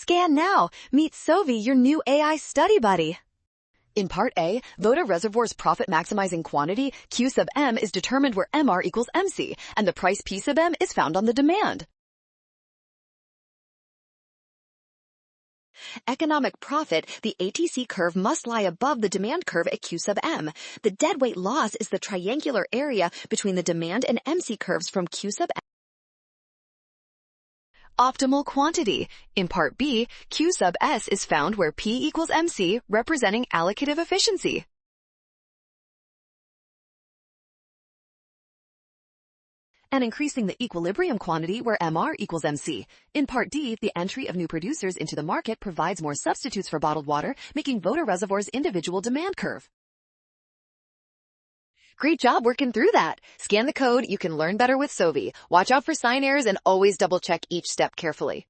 Scan now. Meet Sovi, your new AI study buddy. In Part A, Voda Reservoir's profit maximizing quantity, Q sub M, is determined where MR equals MC, and the price P sub M is found on the demand. Economic profit, the ATC curve must lie above the demand curve at Q sub M. The deadweight loss is the triangular area between the demand and MC curves from Q sub M. Optimal quantity. In Part B, Q sub S is found where P equals MC, representing allocative efficiency. And increasing the equilibrium quantity where MR equals MC. In Part D, the entry of new producers into the market provides more substitutes for bottled water, making Voda Reservoir's individual demand curve. Great job working through that. Scan the code. You can learn better with Sovi. Watch out for sign errors and always double-check each step carefully.